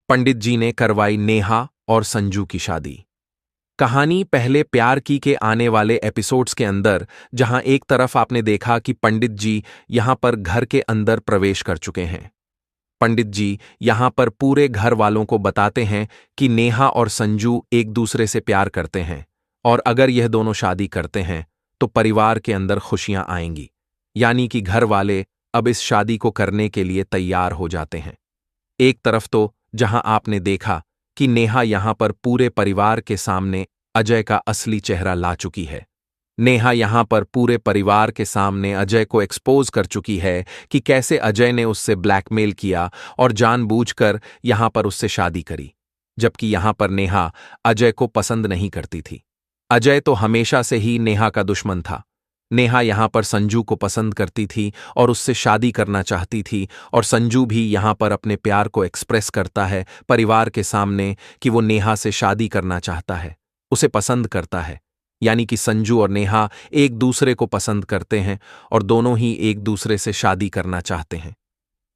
पंडित जी ने करवाई नेहा और संजू की शादी। कहानी पहले प्यार की के आने वाले एपिसोड्स के अंदर, जहां एक तरफ आपने देखा कि पंडित जी यहां पर घर के अंदर प्रवेश कर चुके हैं। पंडित जी यहां पर पूरे घर वालों को बताते हैं कि नेहा और संजू एक दूसरे से प्यार करते हैं और अगर यह दोनों शादी करते हैं तो परिवार के अंदर खुशियां आएंगी। यानी कि घर वाले अब इस शादी को करने के लिए तैयार हो जाते हैं। एक तरफ तो जहां आपने देखा कि नेहा यहां पर पूरे परिवार के सामने अजय का असली चेहरा ला चुकी है। नेहा यहां पर पूरे परिवार के सामने अजय को एक्सपोज कर चुकी है कि कैसे अजय ने उससे ब्लैकमेल किया और जानबूझकर यहां पर उससे शादी करी, जबकि यहां पर नेहा अजय को पसंद नहीं करती थी। अजय तो हमेशा से ही नेहा का दुश्मन था। नेहा यहां पर संजू को पसंद करती थी और उससे शादी करना चाहती थी, और संजू भी यहां पर अपने प्यार को एक्सप्रेस करता है परिवार के सामने कि वो नेहा से शादी करना चाहता है, उसे पसंद करता है। यानी कि संजू और नेहा एक दूसरे को पसंद करते हैं और दोनों ही एक दूसरे से शादी करना चाहते हैं।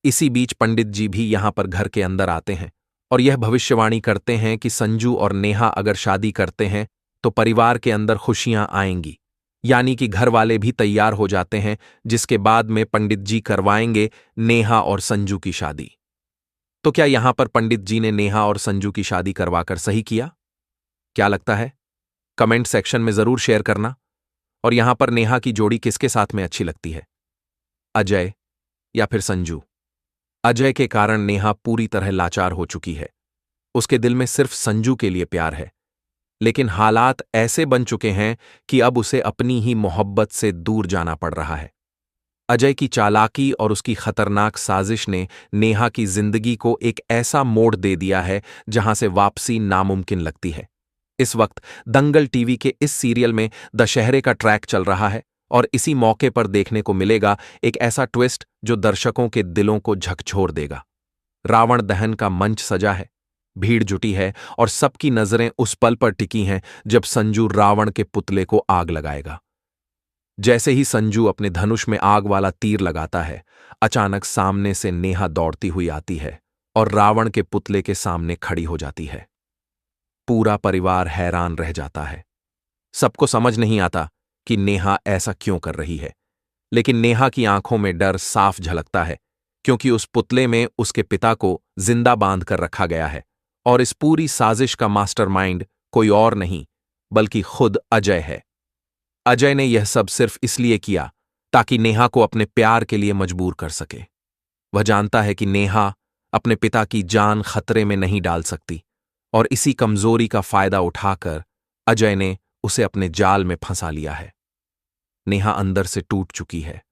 इसी बीच पंडित जी भी यहां पर घर के अंदर आते हैं और यह भविष्यवाणी करते हैं कि संजू और नेहा अगर शादी करते हैं तो परिवार के अंदर खुशियां आएंगी। यानी कि घर वाले भी तैयार हो जाते हैं, जिसके बाद में पंडित जी करवाएंगे नेहा और संजू की शादी। तो क्या यहां पर पंडित जी ने नेहा और संजू की शादी करवाकर सही किया? क्या लगता है? कमेंट सेक्शन में जरूर शेयर करना। और यहां पर नेहा की जोड़ी किसके साथ में अच्छी लगती है, अजय या फिर संजू? अजय के कारण नेहा पूरी तरह लाचार हो चुकी है। उसके दिल में सिर्फ संजू के लिए प्यार है, लेकिन हालात ऐसे बन चुके हैं कि अब उसे अपनी ही मोहब्बत से दूर जाना पड़ रहा है। अजय की चालाकी और उसकी खतरनाक साजिश ने नेहा की जिंदगी को एक ऐसा मोड़ दे दिया है जहां से वापसी नामुमकिन लगती है। इस वक्त दंगल टीवी के इस सीरियल में दशहरे का ट्रैक चल रहा है और इसी मौके पर देखने को मिलेगा एक ऐसा ट्विस्ट जो दर्शकों के दिलों को झकझोर देगा। रावण दहन का मंच सजा है, भीड़ जुटी है और सबकी नजरें उस पल पर टिकी हैं जब संजू रावण के पुतले को आग लगाएगा। जैसे ही संजू अपने धनुष में आग वाला तीर लगाता है, अचानक सामने से नेहा दौड़ती हुई आती है और रावण के पुतले के सामने खड़ी हो जाती है। पूरा परिवार हैरान रह जाता है। सबको समझ नहीं आता कि नेहा ऐसा क्यों कर रही है, लेकिन नेहा की आंखों में डर साफ झलकता है, क्योंकि उस पुतले में उसके पिता को जिंदा बांध कर रखा गया है और इस पूरी साजिश का मास्टरमाइंड कोई और नहीं बल्कि खुद अजय है। अजय ने यह सब सिर्फ इसलिए किया ताकि नेहा को अपने प्यार के लिए मजबूर कर सके। वह जानता है कि नेहा अपने पिता की जान खतरे में नहीं डाल सकती और इसी कमजोरी का फायदा उठाकर अजय ने उसे अपने जाल में फंसा लिया है। नेहा अंदर से टूट चुकी है।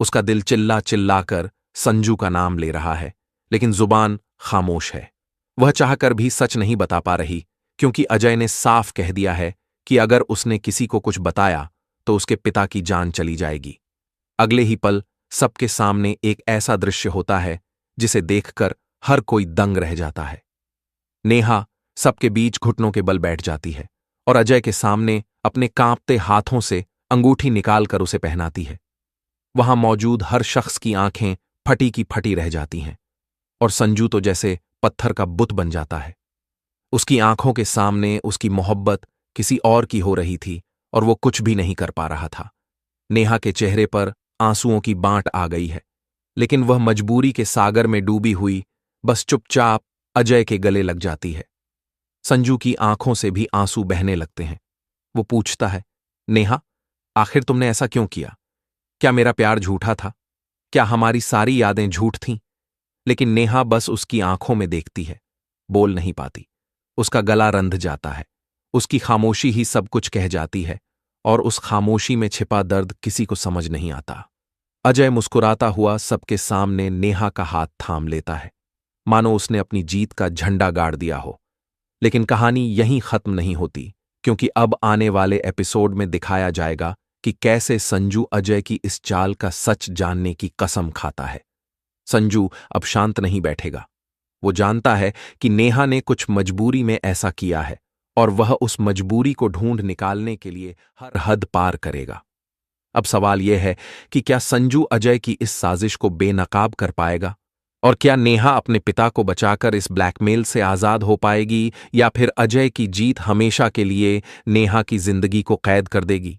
उसका दिल चिल्ला चिल्लाकर संजू का नाम ले रहा है, लेकिन जुबान खामोश है। वह चाहकर भी सच नहीं बता पा रही, क्योंकि अजय ने साफ कह दिया है कि अगर उसने किसी को कुछ बताया तो उसके पिता की जान चली जाएगी। अगले ही पल सबके सामने एक ऐसा दृश्य होता है जिसे देखकर हर कोई दंग रह जाता है। नेहा सबके बीच घुटनों के बल बैठ जाती है और अजय के सामने अपने कांपते हाथों से अंगूठी निकालकर उसे पहनाती है। वहां मौजूद हर शख्स की आंखें फटी की फटी रह जाती हैं और संजू तो जैसे पत्थर का बुत बन जाता है। उसकी आंखों के सामने उसकी मोहब्बत किसी और की हो रही थी और वो कुछ भी नहीं कर पा रहा था। नेहा के चेहरे पर आंसुओं की बांट आ गई है, लेकिन वह मजबूरी के सागर में डूबी हुई बस चुपचाप अजय के गले लग जाती है। संजू की आंखों से भी आंसू बहने लगते हैं। वो पूछता है, नेहा, आखिर तुमने ऐसा क्यों किया? क्या मेरा प्यार झूठा था? क्या हमारी सारी यादें झूठ थीं? लेकिन नेहा बस उसकी आंखों में देखती है, बोल नहीं पाती। उसका गला रंध जाता है। उसकी खामोशी ही सब कुछ कह जाती है और उस खामोशी में छिपा दर्द किसी को समझ नहीं आता। अजय मुस्कुराता हुआ सबके सामने नेहा का हाथ थाम लेता है, मानो उसने अपनी जीत का झंडा गाड़ दिया हो। लेकिन कहानी यहीं खत्म नहीं होती, क्योंकि अब आने वाले एपिसोड में दिखाया जाएगा कि कैसे संजू अजय की इस चाल का सच जानने की कसम खाता है। संजू अब शांत नहीं बैठेगा। वो जानता है कि नेहा ने कुछ मजबूरी में ऐसा किया है और वह उस मजबूरी को ढूंढ निकालने के लिए हर हद पार करेगा। अब सवाल यह है कि क्या संजू अजय की इस साजिश को बेनकाब कर पाएगा? और क्या नेहा अपने पिता को बचाकर इस ब्लैकमेल से आज़ाद हो पाएगी या फिर अजय की जीत हमेशा के लिए नेहा की जिंदगी को कैद कर देगी?